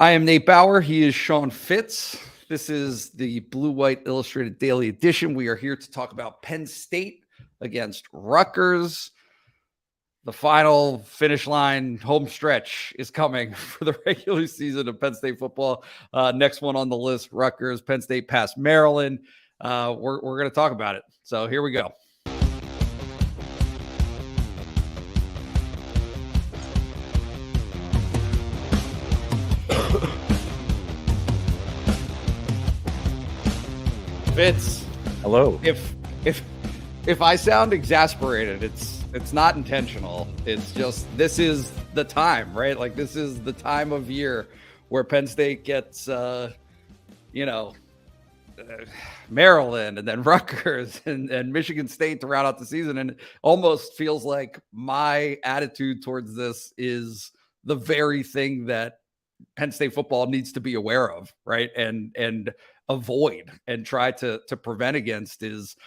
I am Nate Bauer. He is Sean Fitz. This is the Blue White Illustrated Daily Edition. We are here to talk about Penn State against Rutgers. The final finish line home stretch is coming for the regular season of Penn State football. Next one on the list, Rutgers. Penn State past Maryland. We're going to talk about it. So here we go. Fitz, hello. If I sound exasperated, it's not intentional. It's just this is the time, right? Like this is the time of year where Penn State gets, Maryland and then Rutgers and Michigan State to round out the season, and it almost feels like my attitude towards this is the very thing that Penn State football needs to be aware of, right? And avoid and try to prevent against is,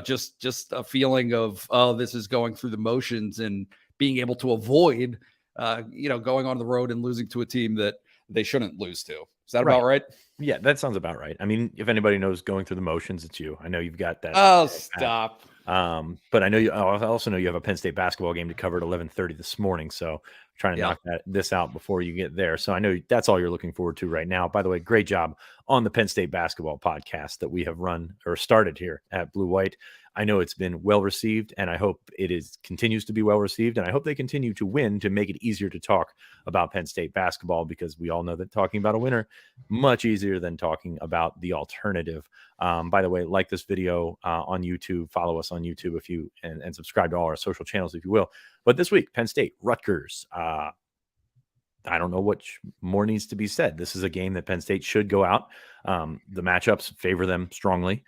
just a feeling of, oh, this is going through the motions, and being able to avoid, going on the road and losing to a team that they shouldn't lose to. Is that about right? Yeah, that sounds about right. I mean, if anybody knows going through the motions, it's you. I know you've got that. Oh, stop. But I also know you have a Penn State basketball game to cover at 11:30 this morning. So trying to knock this out before you get there. So I know that's all you're looking forward to right now. By the way, great job on the Penn State basketball podcast that we have run or started here at Blue White. I know it's been well received, and I hope continues to be well received. And I hope they continue to win to make it easier to talk about Penn State basketball, because we all know that talking about a winner much easier than talking about the alternative. By the way, like this video on YouTube, follow us on YouTube and subscribe to all our social channels if you will. But this week, Penn State, Rutgers. I don't know what more needs to be said. This is a game that Penn State should go out. The matchups favor them strongly.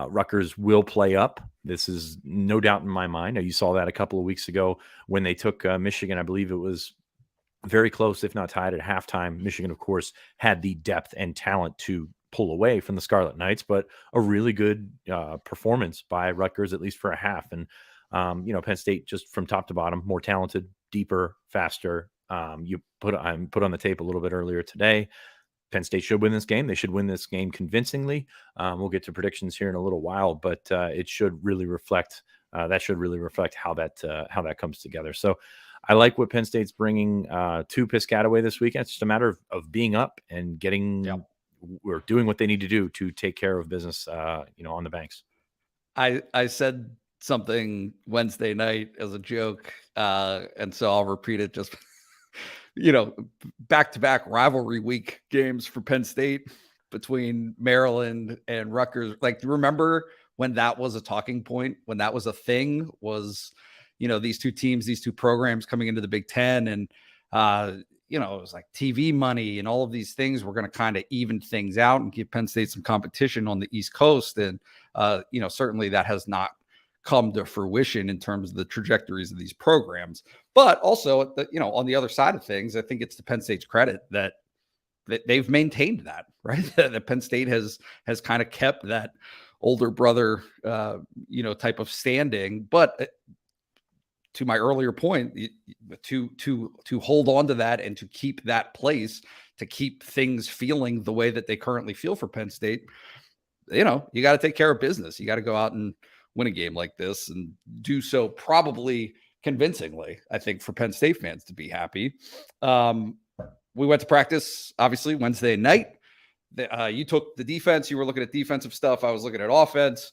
Rutgers will play up. This is no doubt in my mind. You saw that a couple of weeks ago when they took Michigan. I believe it was very close, if not tied at halftime. Michigan, of course, had the depth and talent to pull away from the Scarlet Knights, but a really good performance by Rutgers, at least for a half. And, Penn State, just from top to bottom, more talented, deeper, faster. You put on the tape a little bit earlier today. Penn State should win this game. They should win this game convincingly. We'll get to predictions here in a little while, but it should really reflect. That should really reflect how that comes together. So I like what Penn State's bringing to Piscataway this weekend. It's just a matter of being up and getting. We're doing what they need to do to take care of business. On the banks. I said something Wednesday night as a joke, and so I'll repeat it just. Back-to-back rivalry week games for Penn State between Maryland and Rutgers. Like, remember when that was a talking point, when that was a thing, was, these two teams, these two programs coming into the Big Ten, and, it was like TV money and all of these things were going to kind of even things out and give Penn State some competition on the East Coast. And, certainly that has not come to fruition in terms of the trajectories of these programs. But also, on the other side of things, I think it's to Penn State's credit that they've maintained that, right? That Penn State has kind of kept that older brother, type of standing. But to my earlier point, to hold on to that and to keep that place, to keep things feeling the way that they currently feel for Penn State, you got to take care of business. You got to go out and win a game like this, and do so probably convincingly, I think, for Penn State fans to be happy. We went to practice, obviously, Wednesday night. You took the defense. You were looking at defensive stuff. I was looking at offense.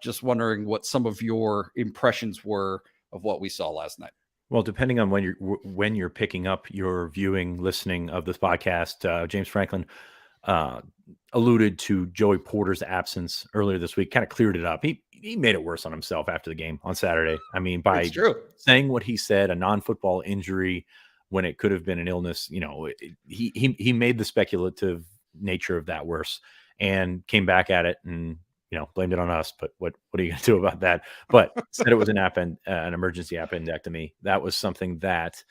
Just wondering what some of your impressions were of what we saw last night. Well, depending on when you're picking up your viewing, listening of this podcast, James Franklin alluded to Joey Porter's absence earlier this week, kind of cleared it up. He made it worse on himself after the game on Saturday. I mean, by saying what he said, a non-football injury when it could have been an illness, he made the speculative nature of that worse, and came back at it and, blamed it on us. But what are you going to do about that? But said it was an emergency appendectomy. That was something that,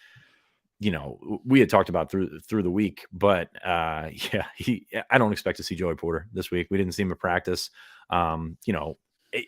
we had talked about through the week, but I don't expect to see Joey Porter this week. We didn't see him at practice.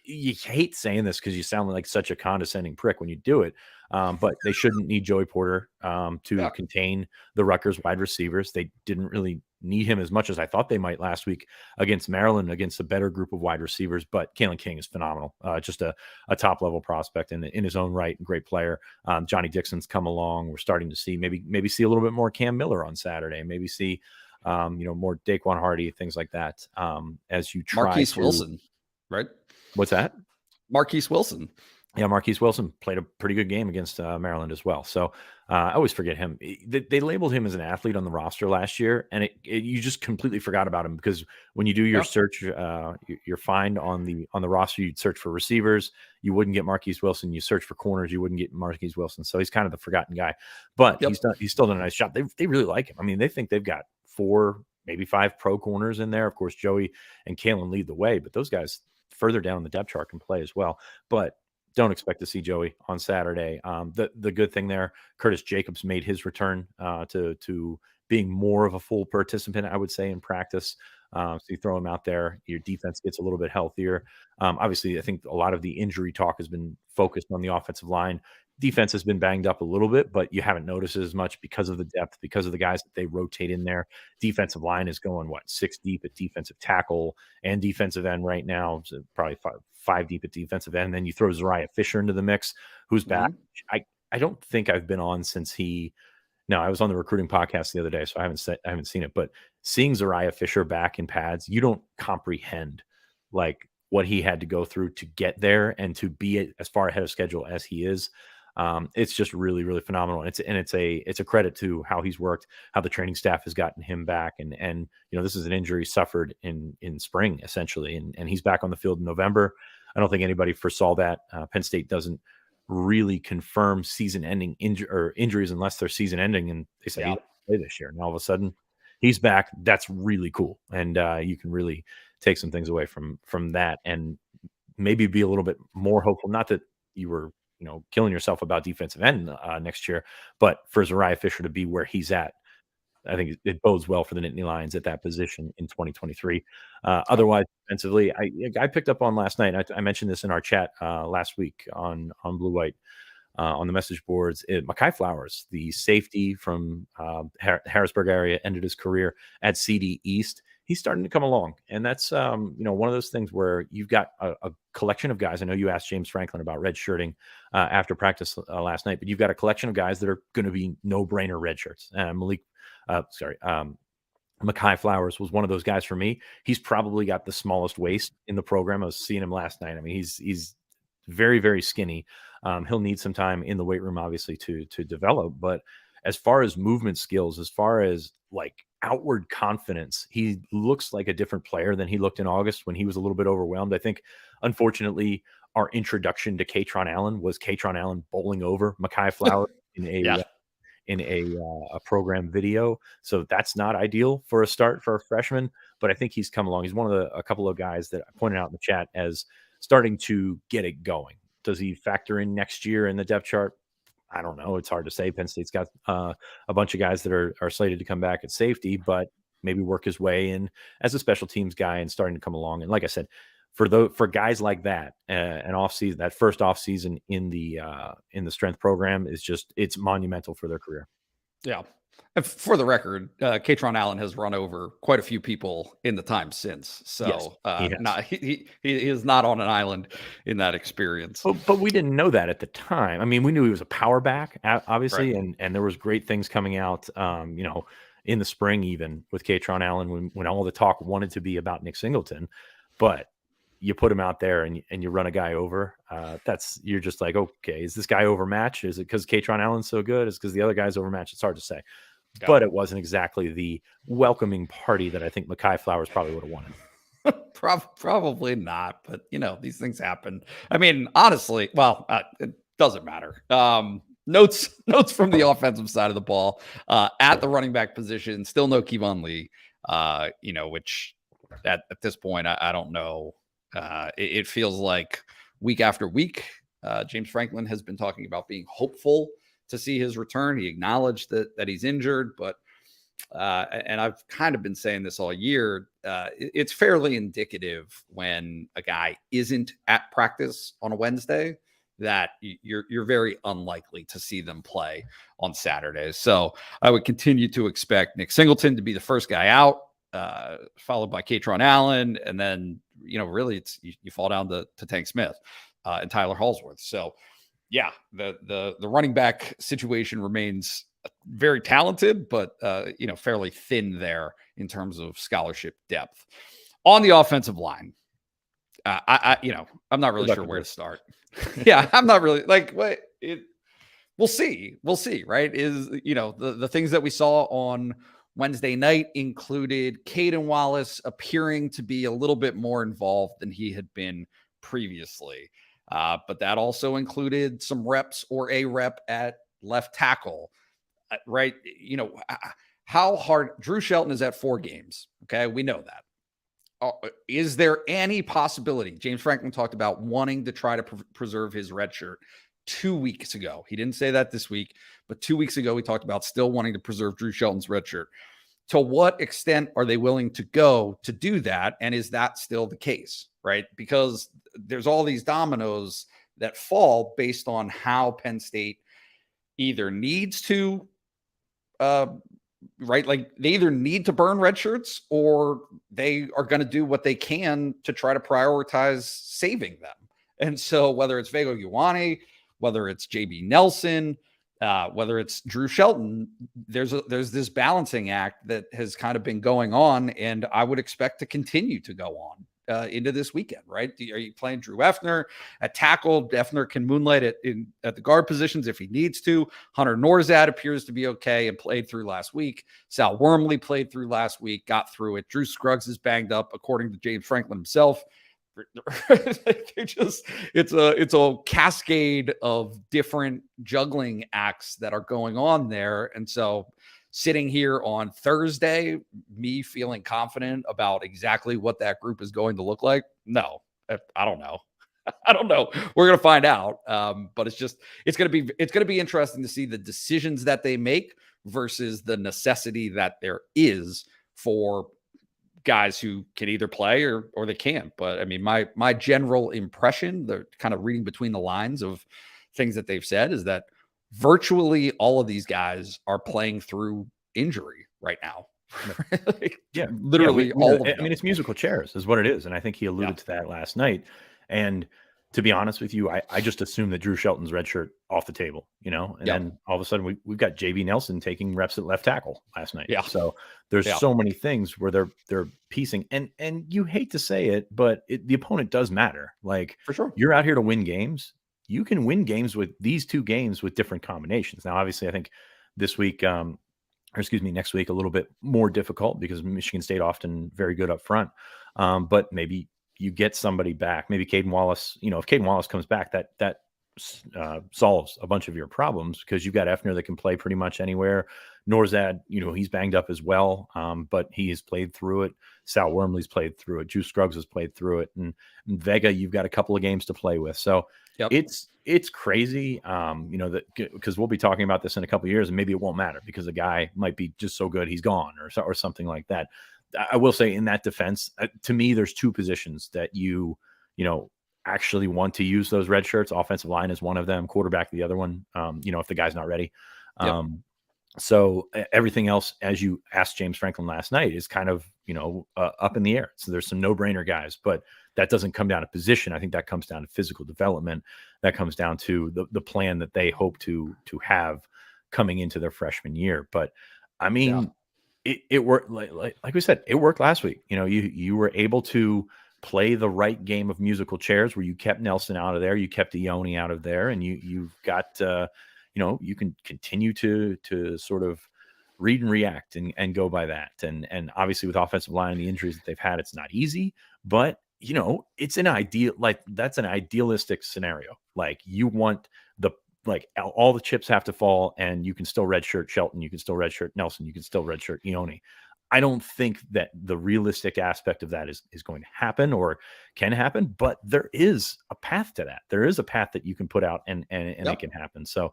you hate saying this because you sound like such a condescending prick when you do it. But they shouldn't need Joey Porter to contain the Rutgers wide receivers. They didn't really need him as much as I thought they might last week against Maryland, against a better group of wide receivers. But Kalen King is phenomenal, just a top level prospect in his own right, great player. Johnny Dixon's come along. We're starting to see maybe see a little bit more Cam Miller on Saturday. Maybe see more Daquan Hardy, things like that. As you try Marquise Wilson, right? What's that? Marquise Wilson. Yeah, Marquise Wilson played a pretty good game against Maryland as well. So I always forget him. They labeled him as an athlete on the roster last year, and you just completely forgot about him because when you do your search, your find on the roster, you'd search for receivers. You wouldn't get Marquise Wilson. You search for corners, you wouldn't get Marquise Wilson. So he's kind of the forgotten guy. But he's still done a nice job. They really like him. I mean, they think they've got 4, maybe 5 pro corners in there. Of course, Joey and Kalen lead the way, but those guys further down the depth chart can play as well. But don't expect to see Joey on Saturday. The good thing there, Curtis Jacobs made his return to being more of a full participant, I would say, in practice. So you throw him out there, your defense gets a little bit healthier. Obviously, I think a lot of the injury talk has been focused on the offensive line. Defense has been banged up a little bit, but you haven't noticed it as much because of the depth, because of the guys that they rotate in there. Defensive line is going, 6 deep at defensive tackle and defensive end right now. So probably five deep at defensive end. And then you throw Ji'Ayir Fisher into the mix, who's back. I don't think I've been on since I was on the recruiting podcast the other day, so I haven't seen it. But seeing Ji'Ayir Fisher back in pads, you don't comprehend like what he had to go through to get there and to be as far ahead of schedule as he is. It's just really, really phenomenal. And it's a credit to how he's worked, how the training staff has gotten him back. And this is an injury suffered in spring, essentially. And he's back on the field in November. I don't think anybody foresaw that. Penn State doesn't really confirm season-ending injuries unless they're season-ending. And they say he'll play this year. And all of a sudden, he's back. That's really cool. And you can really take some things away from that and maybe be a little bit more hopeful. Not that you were killing yourself about defensive end next year, but for Ji'Ayir Fisher to be where he's at, I think it bodes well for the Nittany Lions at that position in 2023. Otherwise, defensively, I picked up on last night. I mentioned this in our chat last week on Blue White on the message boards. Mekhi Flowers, the safety from Harrisburg area, ended his career at CD East. He's starting to come along. And that's, one of those things where you've got a collection of guys. I know you asked James Franklin about redshirting after practice last night, but you've got a collection of guys that are going to be no-brainer redshirts. Mekhi Flowers was one of those guys for me. He's probably got the smallest waist in the program. I was seeing him last night. I mean, he's very, very skinny. He'll need some time in the weight room, obviously, to develop. But as far as movement skills, as far as like outward confidence, he looks like a different player than he looked in August when he was a little bit overwhelmed. I think, unfortunately, our introduction to Kaytron Allen was Kaytron Allen bowling over Mekhi Flowers in a program video. So that's not ideal for a start for a freshman, but I think he's come along. He's one of a couple of guys that I pointed out in the chat as starting to get it going. Does he factor in next year in the depth chart? I don't know. It's hard to say. Penn State's got a bunch of guys that are slated to come back at safety, but maybe work his way in as a special teams guy and starting to come along. And like I said, for guys like that, that first off season in the strength program is it's monumental for their career. Yeah. And for the record, Kaytron Allen has run over quite a few people in the time since. So yes, he is not on an island in that experience. But we didn't know that at the time. I mean, we knew he was a power back, obviously, right. and there was great things coming out, in the spring, even with Kaytron Allen, when all the talk wanted to be about Nick Singleton. But you put him out there and you run a guy over. You're just like, okay, is this guy overmatched? Is it because Kaytron Allen's so good? Is it because the other guy's overmatched? It's hard to say. But it wasn't exactly the welcoming party that I think Mekhi Flowers probably would have wanted. Probably not, but these things happen. I mean, honestly, it doesn't matter. Notes from the offensive side of the ball at the running back position. Still no Keyvone Lee. Which at this point I don't know. It feels like week after week, James Franklin has been talking about being hopeful to see his return. He acknowledged that he's injured, but and I've kind of been saying this all year, it's fairly indicative when a guy isn't at practice on a Wednesday that you're very unlikely to see them play on Saturdays. So I would continue to expect Nick Singleton to be the first guy out, followed by Katron Allen, and then really it's you fall down to Tank Smith and Tyler Hallsworth. So yeah, the running back situation remains very talented, but fairly thin there in terms of scholarship depth. On the offensive line, I'm not really sure where to start. Yeah, I'm not really we'll see. We'll see, right? Is the things that we saw on Wednesday night included Caden Wallace appearing to be a little bit more involved than he had been previously. But that also included some reps or a rep at left tackle, right? How hard Drew Shelton is at 4 games. Okay. We know that. Is there any possibility? James Franklin talked about wanting to try to preserve his red shirt 2 weeks ago. He didn't say that this week, but 2 weeks ago, we talked about still wanting to preserve Drew Shelton's red shirt. To what extent are they willing to go to do that? And is that still the case, right? Because there's all these dominoes that fall based on how Penn State either needs to, right? Like they either need to burn red shirts or they are going to do what they can to try to prioritize saving them. And so whether it's Vega Ioane, whether it's JB Nelson, whether it's Drew Shelton, there's this balancing act that has kind of been going on, and I would expect to continue to go on into this weekend, right? Are you playing Drew Effner at tackle? Effner can moonlight at the guard positions if he needs to. Hunter Norzad appears to be okay and played through last week. Sal Wormley played through last week, got through it. Drew Scruggs is banged up, according to James Franklin himself. It's a cascade of different juggling acts that are going on there. And so sitting here on Thursday, me feeling confident about exactly what that group is going to look like. No, I don't know. I don't know. We're going to find out. But it's going to be interesting to see the decisions that they make versus the necessity that there is for guys who can either play or they can't. But I mean, my general impression, the kind of reading between the lines of things that they've said, is that virtually all of these guys are playing through injury right now. Literally all of them. I mean, it's musical chairs is what it is. And I think he alluded to that last night. And to be honest with you, I just assumed that Drew Shelton's red shirt off the table, and then all of a sudden we've got JB Nelson taking reps at left tackle last night. Yeah. So there's so many things where they're piecing, and you hate to say it, but the opponent does matter. Like, for sure, you're out here to win games. You can win games with these 2 games with different combinations. Now, obviously, I think next week, a little bit more difficult because Michigan State often very good up front. But maybe you get somebody back, maybe Caden Wallace, if Caden Wallace comes back, that solves a bunch of your problems because you've got Effner that can play pretty much anywhere. Norzad, he's banged up as well, but he has played through it. Sal Wormley's played through it. Drew Scruggs has played through it. And Vega, you've got a couple of games to play with. So it's crazy, that because we'll be talking about this in a couple of years and maybe it won't matter because the guy might be just so good he's gone or something like that. I will say in that defense, to me, there's 2 positions that you actually want to use those red shirts. Offensive line is one of them, quarterback the other one, if the guy's not ready. So everything else, as you asked James Franklin last night, is kind of, up in the air. So there's some no-brainer guys, but that doesn't come down to position. I think that comes down to physical development. That comes down to the plan that they hope to have coming into their freshman year. But I mean, it worked. Like we said, it worked last week. You were able to play the right game of musical chairs where you kept Nelson out of there, you kept Ioane out of there, and you've got you can continue to sort of read and react and go by that. And obviously with offensive line and the injuries that they've had, it's not easy, but it's an ideal, that's an idealistic scenario. Like you want all the chips have to fall and you can still redshirt Shelton, you can still redshirt Nelson, you can still redshirt Ioane. I don't think that the realistic aspect of that is going to happen or can happen, but there is a path to that. There is a path that you can put out and it can happen. So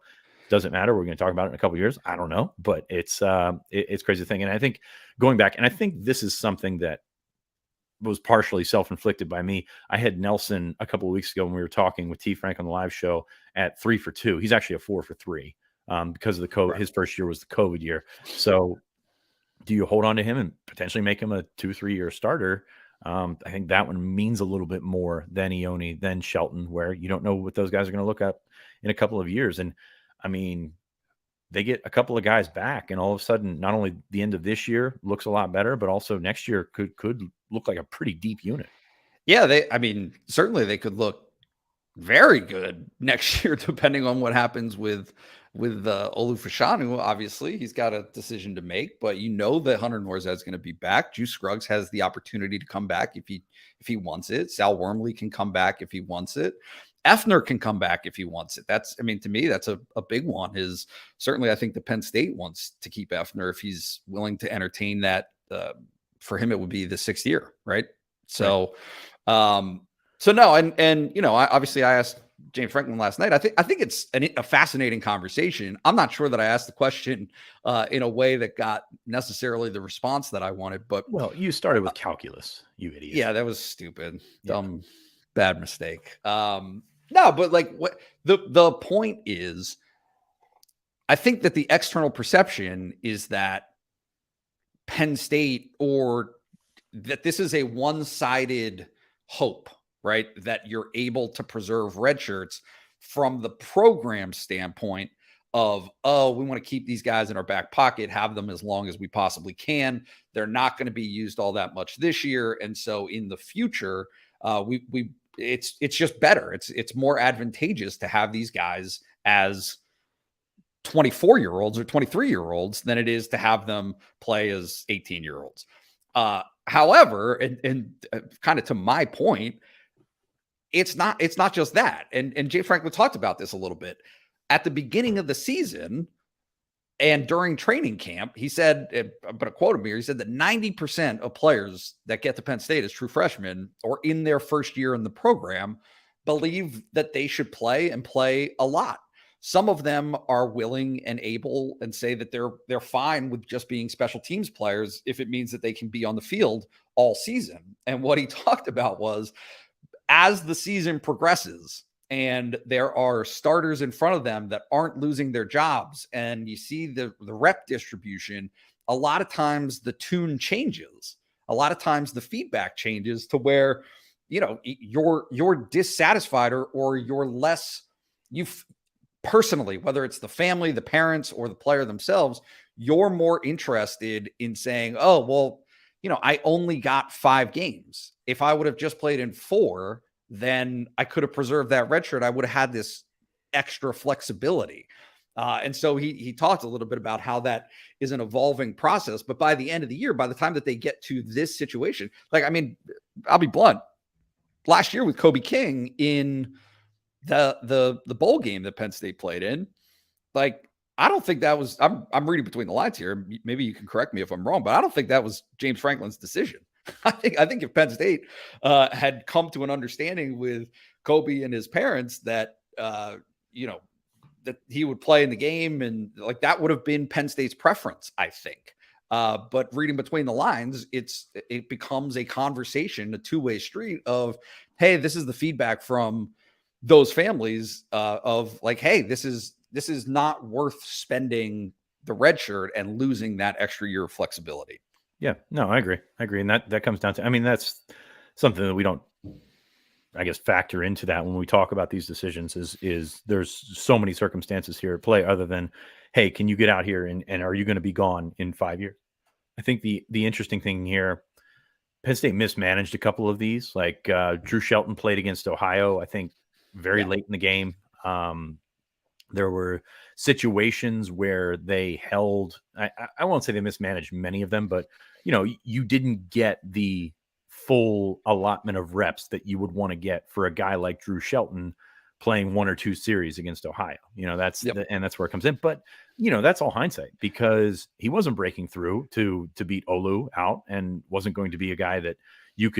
Doesn't matter. We're going to talk about it in a couple of years. I don't know, but it's crazy thing. And I think going back, and I think this is something that was partially self-inflicted by me. I had Nelson a couple of weeks ago when we were talking with T. Frank on the live show at 3 for 2. He's actually a 4 for 3 because of the COVID. Right. His first year was the COVID year. So do you hold on to him and potentially make him a 2-3 year starter? I think that one means a little bit more than Ioane, than Shelton, where you don't know what those guys are going to look up in a couple of years. And I mean, they get a couple of guys back, and all of a sudden, not only the end of this year looks a lot better, but also next year could look like a pretty deep unit. Yeah, certainly they could look very good next year, depending on what happens with Olu Fashanu. Obviously, he's got a decision to make, but that Hunter Norzad is going to be back. Juice Scruggs has the opportunity to come back if he wants it. Sal Wormley can come back if he wants it. Effner can come back if he wants it. To me, that's a big one. Is certainly, I think the Penn State wants to keep Effner if he's willing to entertain that. For him, it would be the 6th year, right? So, right. No, and obviously, I asked James Franklin last night. I think it's a fascinating conversation. I'm not sure that I asked the question in a way that got necessarily the response that I wanted. But you started with calculus, you idiot. Yeah, that was stupid, dumb, bad mistake. No, but like what the point is, I think that the external perception is that Penn State, or that this is a one-sided hope, right? That you're able to preserve redshirts from the program standpoint of, we want to keep these guys in our back pocket, have them as long as we possibly can. They're not going to be used all that much this year. And so in the future, it's just better. It's more advantageous to have these guys as 24-year-olds or 23-year-olds than it is to have them play as 18-year-olds. However, and kind of to my point, it's not just that. And Jay Franklin talked about this a little bit at the beginning of the season and during training camp. He said, I'm going to quote him here. He said that 90% of players that get to Penn State as true freshmen or in their first year in the program believe that they should play and play a lot. Some of them are willing and able and say that they're fine with just being special teams players if it means that they can be on the field all season. And what he talked about was, as the season progresses and there are starters in front of them that aren't losing their jobs, and you see the rep distribution, a lot of times the tune changes. A lot of times the feedback changes to where, you're dissatisfied or you're less, personally, whether it's the family, the parents, or the player themselves, you're more interested in saying, I only got 5 games. If I would have just played in 4, then I could have preserved that redshirt. I would have had this extra flexibility. And so he talked a little bit about how that is an evolving process. But by the end of the year, by the time that they get to this situation, I'll be blunt. Last year with Kobe King in the bowl game that Penn State played in, I don't think that was, I'm reading between the lines here. Maybe you can correct me if I'm wrong, but I don't think that was James Franklin's decision. I think if Penn State had come to an understanding with Kobe and his parents that, that he would play in the game, and that would have been Penn State's preference, I think. But reading between the lines, it becomes a conversation, a two-way street of, hey, this is the feedback from those families of hey, this is not worth spending the red shirt and losing that extra year of flexibility. Yeah, no, I agree. And that comes down to, that's something that we don't, I guess, factor into that when we talk about these decisions is there's so many circumstances here at play other than, hey, can you get out here and are you going to be gone in 5 years? I think the interesting thing here, Penn State mismanaged a couple of these. Drew Shelton played against Ohio, I think, very late in the game. There were situations where they held, I won't say they mismanaged many of them, but you didn't get the full allotment of reps that you would want to get for a guy like Drew Shelton playing 1 or 2 series against Ohio. That's and that's where it comes in. But that's all hindsight, because he wasn't breaking through to beat Olu out, and wasn't going to be a guy that you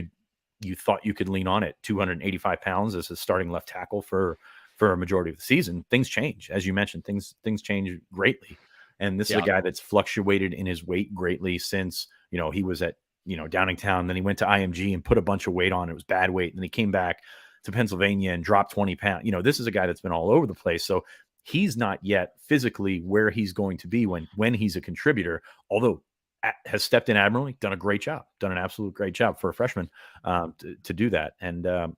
thought you could lean on at 285 pounds as a starting left tackle for for a majority of the season, things change. As you mentioned, things change greatly. And this is a guy that's fluctuated in his weight greatly since, he was at, Downingtown. Then he went to IMG and put a bunch of weight on. It was bad weight. And then he came back to Pennsylvania and dropped 20 pounds. This is a guy that's been all over the place. So he's not yet physically where he's going to be when he's a contributor, although has stepped in admirably, done an absolute great job for a freshman to do that. And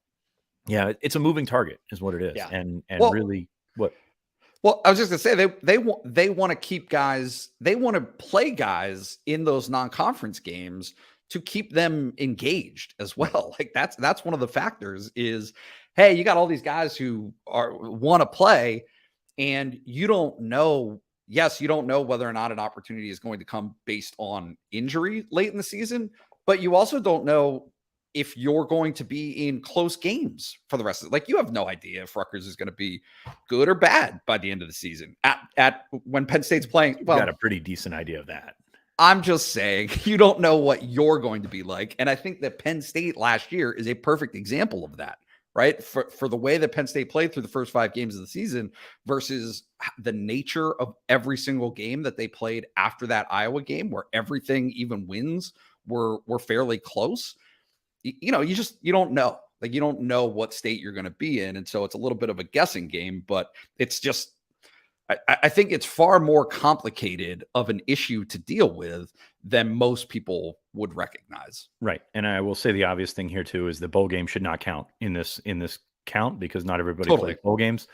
it's a moving target is what it is. Yeah. And well, really what? Well, I was just gonna say they want to keep guys, they want to play guys in those non-conference games to keep them engaged as well. Like that's one of the factors is, hey, you got all these guys who want to play, and you don't know. Yes, you don't know whether or not an opportunity is going to come based on injury late in the season, but you also don't know if you're going to be in close games for the rest of it. Like, you have no idea if Rutgers is going to be good or bad by the end of the season at when Penn State's playing. Well, got a pretty decent idea of that. I'm just saying, you don't know what you're going to be like. And I think that Penn State last year is a perfect example of that, right? For the way that Penn State played through the first 5 games of the season versus the nature of every single game that they played after that Iowa game, where everything, even wins, were fairly close. You don't know. Like, you don't know what state you're going to be in. And so it's a little bit of a guessing game, but it's just, I think it's far more complicated of an issue to deal with than most people would recognize. Right. And I will say the obvious thing here too is the bowl game should not count in this count, because not everybody plays bowl games.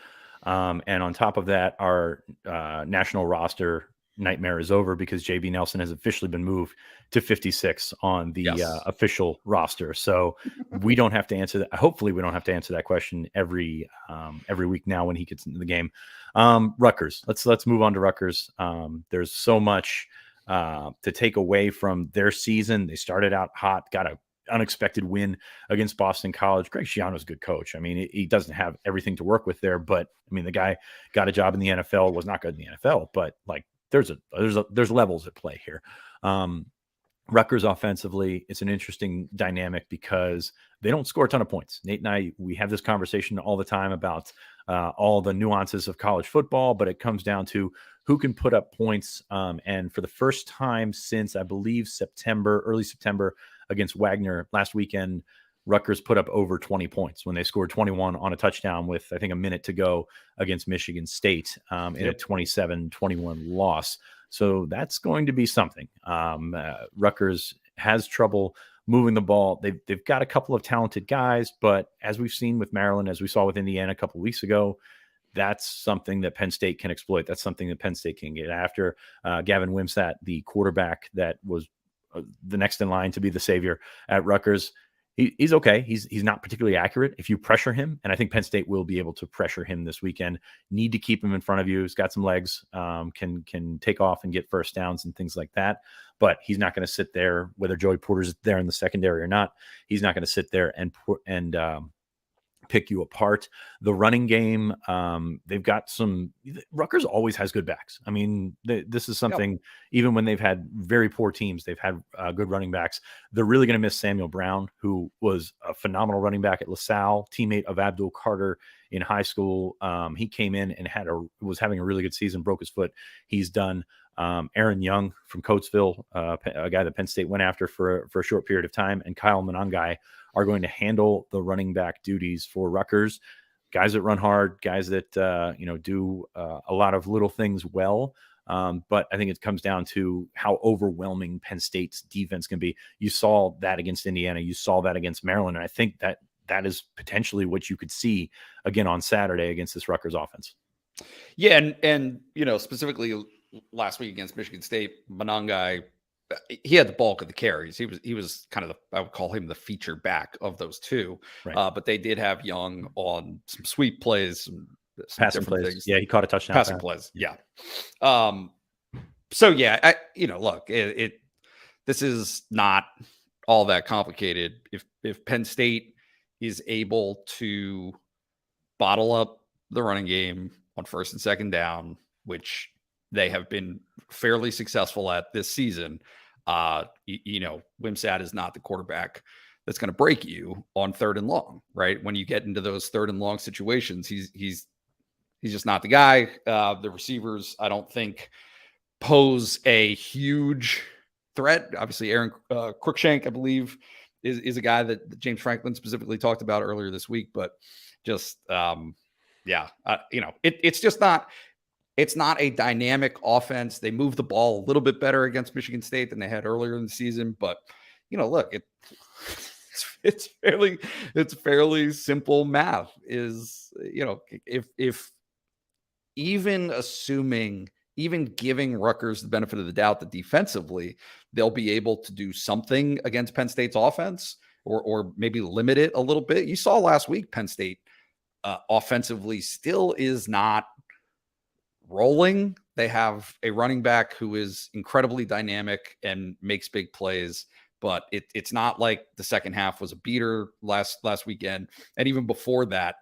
And on top of that, our national roster nightmare is over because JB Nelson has officially been moved to 56 on the official roster. So we don't have to answer that. Hopefully we don't have to answer that question every week now when he gets into the game. Rutgers, let's move on to Rutgers. There's so much to take away from their season. They started out hot, got a unexpected win against Boston College. Greg Schiano's a good coach. I mean, he doesn't have everything to work with there, but I mean, the guy got a job in the NFL, was not good in the NFL, but like, there's levels at play here. Rutgers offensively, it's an interesting dynamic because they don't score a ton of points. Nate and I, we have this conversation all the time about all the nuances of college football, but it comes down to who can put up points. And for the first time since, I believe, early September against Wagner last weekend, Rutgers put up over 20 points when they scored 21 on a touchdown with, I think, a minute to go against Michigan State in a 27-21 loss. So that's going to be something. Rutgers has trouble moving the ball. They've got a couple of talented guys, but as we've seen with Maryland, as we saw with Indiana a couple of weeks ago, that's something that Penn State can exploit. That's something that Penn State can get after. Gavin Wimsatt, the quarterback that was the next in line to be the savior at Rutgers, he's okay. He's not particularly accurate if you pressure him, and I think Penn State will be able to pressure him this weekend. Need to keep him in front of you. He's got some legs, can take off and get first downs and things like that, but he's not going to sit there, whether Joey Porter's there in the secondary or not. He's not going to sit there and pick you apart. The running game, they've got Rutgers always has good backs. I mean, this is something, even when they've had very poor teams, they've had good running backs. They're really going to miss Samuel Brown, who was a phenomenal running back at LaSalle, teammate of Abdul Carter in high school. He came in and was having a really good season, broke his foot. He's done. Aaron Young from Coatesville, a guy that Penn State went after for a short period of time, and Kyle Monangai are going to handle the running back duties for Rutgers. Guys that run hard, guys that do a lot of little things well. But I think it comes down to how overwhelming Penn State's defense can be. You saw that against Indiana. You saw that against Maryland. And I think that is potentially what you could see again on Saturday against this Rutgers offense. Yeah, and specifically last week against Michigan State, Monangai, he had the bulk of the carries. He was kind of I would call him the feature back of those two. Right. But they did have Young on some sweep plays, some passing plays. Things. Yeah, he caught a touchdown. Passing plays. Yeah. So yeah, look, this is not all that complicated. If Penn State is able to bottle up the running game on first and second down, which they have been fairly successful at this season, Wimsatt is not the quarterback that's going to break you on third and long, right? When you get into those third and long situations, he's He's just not the guy. The receivers, I don't think, pose a huge threat. Obviously, Aaron Cruikshank, I believe, is a guy that James Franklin specifically talked about earlier this week. But just, it's just not. It's not a dynamic offense. They move the ball a little bit better against Michigan State than they had earlier in the season. But look, it's fairly simple math. Is if even giving Rutgers the benefit of the doubt that defensively they'll be able to do something against Penn State's offense, or maybe limit it a little bit. You saw last week Penn State offensively still is not rolling. They have a running back who is incredibly dynamic and makes big plays, but it's not like the second half was a beater last weekend. And even before that,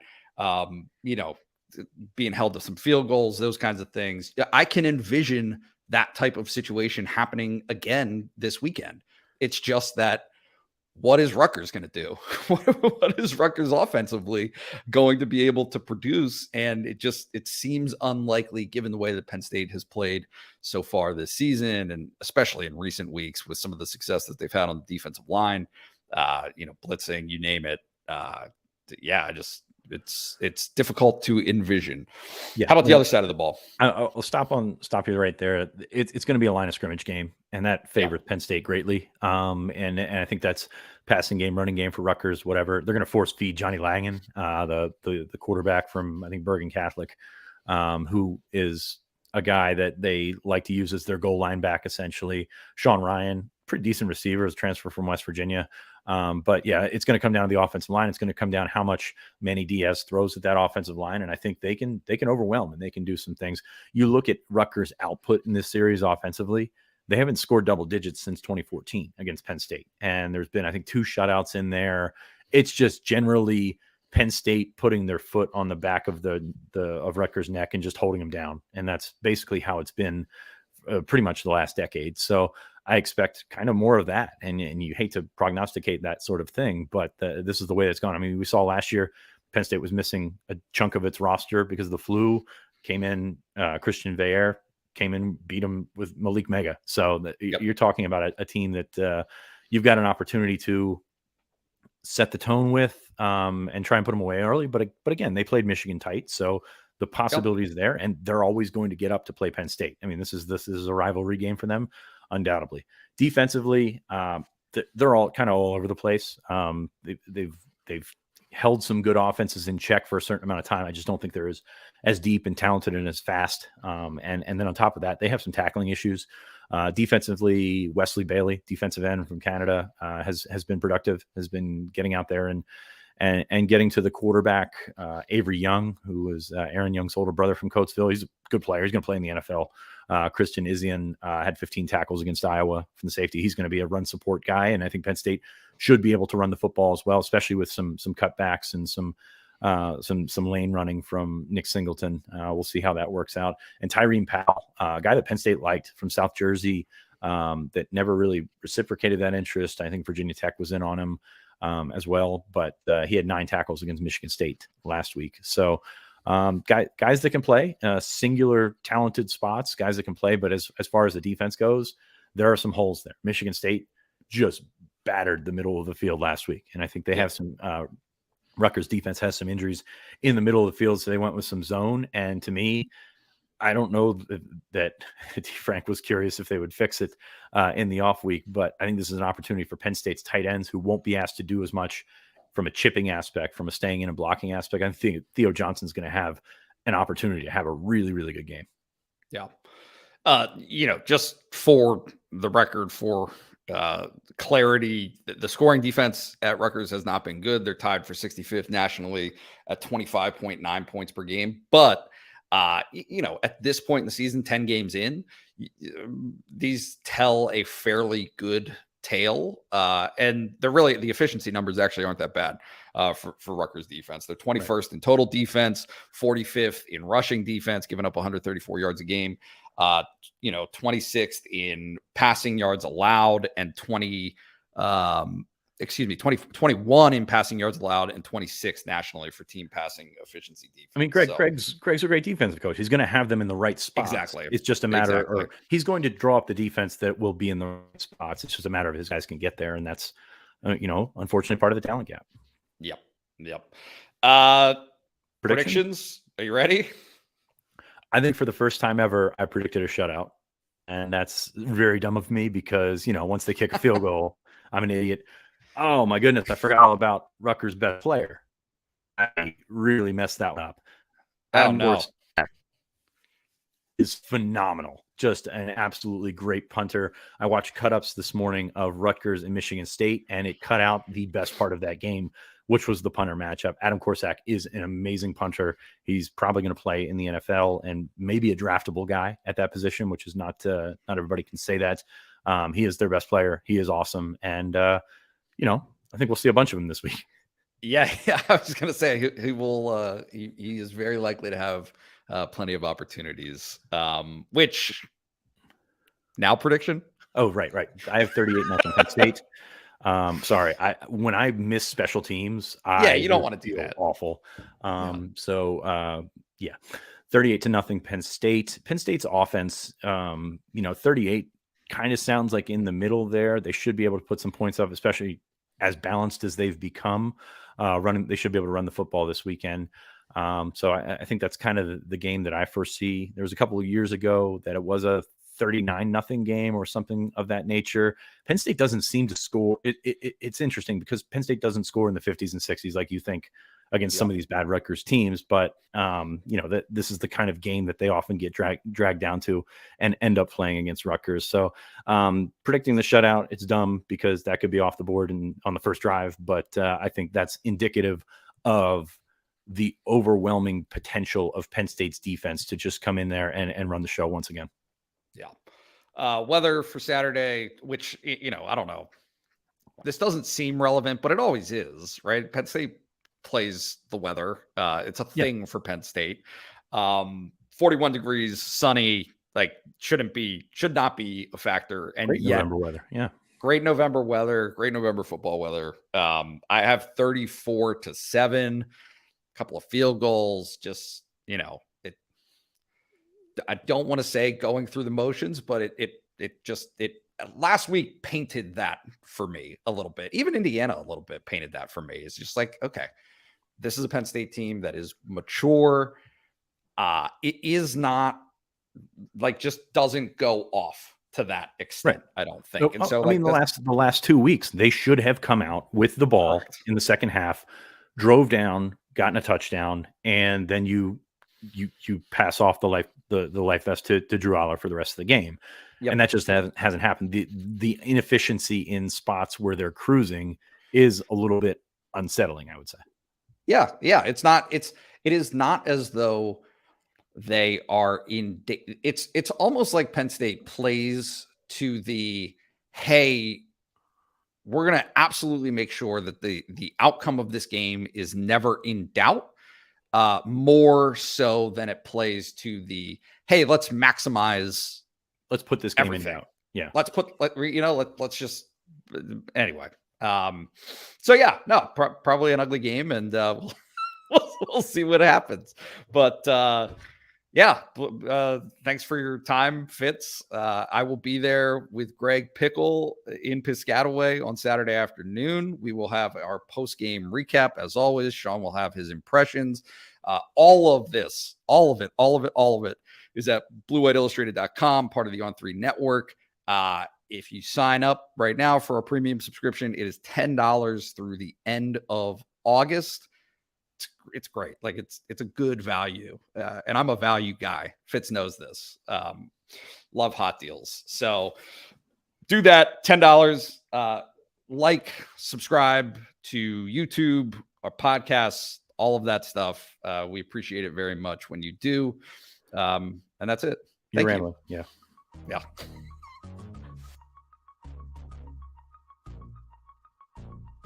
being held to some field goals, those kinds of things. I can envision that type of situation happening again this weekend. It's just that, what is Rutgers going to do? What is Rutgers offensively going to be able to produce? And it seems unlikely given the way that Penn State has played so far this season, and especially in recent weeks with some of the success that they've had on the defensive line, blitzing, you name it. It's difficult to envision. Yeah. How about the other side of the ball? I'll stop you right there. It's going to be a line of scrimmage game, and that favors Penn State greatly. And I think that's passing game, running game for Rutgers, whatever. They're going to force feed Johnny Langan, the quarterback from, I think, Bergen Catholic, who is a guy that they like to use as their goal line back, essentially. Sean Ryan, pretty decent receiver, is transfer from West Virginia. But yeah, it's going to come down to the offensive line. It's going to come down how much Manny Diaz throws at that offensive line. And I think they can overwhelm, and they can do some things. You look at Rutgers' output in this series offensively, they haven't scored double digits since 2014 against Penn State. And there's been, I think, 2 shutouts in there. It's just generally Penn State putting their foot on the back of of Rutgers' neck and just holding them down. And that's basically how it's been pretty much the last decade. So I expect kind of more of that. And you hate to prognosticate that sort of thing, but this is the way it's gone. I mean, we saw last year Penn State was missing a chunk of its roster because of the flu. Came in, Christian Ji'Ayir came in, beat him with Malik Mega. So you're talking about a team that you've got an opportunity to set the tone with and try and put them away early. But again, they played Michigan tight. So the possibility is there, and they're always going to get up to play Penn State. I mean, this is a rivalry game for them, undoubtedly. Defensively, they're all kind of all over the place. They've held some good offenses in check for a certain amount of time. I just don't think they're as deep and talented and as fast. And then on top of that, they have some tackling issues. Defensively, Wesley Bailey, defensive end from Canada, has been productive, has been getting out there and getting to the quarterback. Avery Young, who is Aaron Young's older brother from Coatesville. He's a good player. He's going to play in the NFL. Christian Isian had 15 tackles against Iowa from the safety. He's going to be a run support guy, and I think Penn State should be able to run the football as well, especially with some cutbacks and some lane running from Nick Singleton. We'll see how that works out. And Tyreen Powell, a guy that Penn State liked from South Jersey, that never really reciprocated that interest. I think Virginia Tech was in on him as well, but he had 9 tackles against Michigan State last week. So guys that can play, singular talented spots, guys that can play. But as far as the defense goes, there are some holes there. Michigan State just battered the middle of the field last week. And I think they have some, Rutgers defense has some injuries in the middle of the field. So they went with some zone. And to me, I don't know that Frank was curious if they would fix it in the off week, but I think this is an opportunity for Penn State's tight ends who won't be asked to do as much from a chipping aspect, from a staying in and blocking aspect. I think Theo Johnson's going to have an opportunity to have a really, really good game. Yeah. Just for the record, for clarity, the scoring defense at Rutgers has not been good. They're tied for 65th nationally at 25.9 points per game. But, at this point in the season, 10 games in, these tell a fairly good tale. And the efficiency numbers actually aren't that bad for Rutgers defense. They're 21st in total defense, 45th in rushing defense, giving up 134 yards a game. 26th in passing yards allowed, and 23rd 21 in passing yards allowed and 26 nationally for team passing efficiency defense. I mean, Greg's a great defensive coach. He's going to have them in the right spots. Exactly. It's just a matter of he's going to draw up the defense that will be in the right spots. It's just a matter of his guys can get there, and that's unfortunately part of the talent gap. Yep. Predictions? Are you ready? I think for the first time ever, I predicted a shutout, and that's very dumb of me because once they kick a field goal, I'm an idiot. Oh my goodness, I forgot all about Rutgers' best player. I really messed that one up. Adam Gorst is phenomenal. Just an absolutely great punter. I watched cut-ups this morning of Rutgers and Michigan State, and it cut out the best part of that game, which was the punter matchup. Adam Korsak is an amazing punter. He's probably going to play in the NFL and maybe a draftable guy at that position, which is not everybody can say that. He is their best player. He is awesome. And, I think we'll see a bunch of them this week. Yeah. I was going to say he will. He is very likely to have plenty of opportunities. Which now prediction? Oh, right. I have 38-0 Penn State. Sorry. When I miss special teams, you don't want to do that. Awful. 38-0 Penn State. Penn State's offense, 38 kind of sounds like in the middle there. They should be able to put some points up, especially as balanced as they've become. They should be able to run the football this weekend. So I think that's kind of the game that I foresee. There was a couple of years ago that it was a 39-0 game or something of that nature. Penn State doesn't seem to score. It's interesting because Penn State doesn't score in the 50s and 60s like you think against some of these bad Rutgers teams. But that this is the kind of game that they often get dragged down to and end up playing against Rutgers. So predicting the shutout, it's dumb because that could be off the board on the first drive. But I think that's indicative of the overwhelming potential of Penn State's defense to just come in there and run the show once again. Yeah. Weather for Saturday, which, I don't know. This doesn't seem relevant, but it always is, right? Penn State plays the weather. It's a thing for Penn State. 41 degrees, sunny, should not be a facter. And great November weather. Yeah. Great November weather, great November football weather. I have 34-7, a couple of field goals, just, I don't want to say going through the motions, but it last week painted that for me a little bit. Even Indiana a little bit painted that for me. It's just okay, this is a Penn State team that is mature. It is not just doesn't go off to that extent, right. I don't think. No, and so the last 2 weeks, they should have come out with the ball in the second half, drove down, gotten a touchdown, and then you pass off the life vest to Drew Shelton for the rest of the game. Yep. And that just hasn't happened. The inefficiency in spots where they're cruising is a little bit unsettling, I would say. Yeah. It is not as though they are it's almost like Penn State plays to the, hey, we're going to absolutely make sure that the outcome of this game is never in doubt. More so than it plays to the, hey, let's put this game everything. In doubt. Yeah. Let's just, anyway. Probably an ugly game, and we'll see what happens. But thanks for your time, Fitz. I will be there with Greg Pickle in Piscataway on Saturday afternoon. We will have our post-game recap. As always, Sean will have his impressions. All of it is at bluewhiteillustrated.com, part of the On3 network. If you sign up right now for a premium subscription, it is $10 through the end of August. It's great. It's a good value. And I'm a value guy. Fitz knows this. Love hot deals. So do that. $10. Subscribe to YouTube, our podcasts, all of that stuff. We appreciate it very much when you do. And that's it. Thank you. Yeah.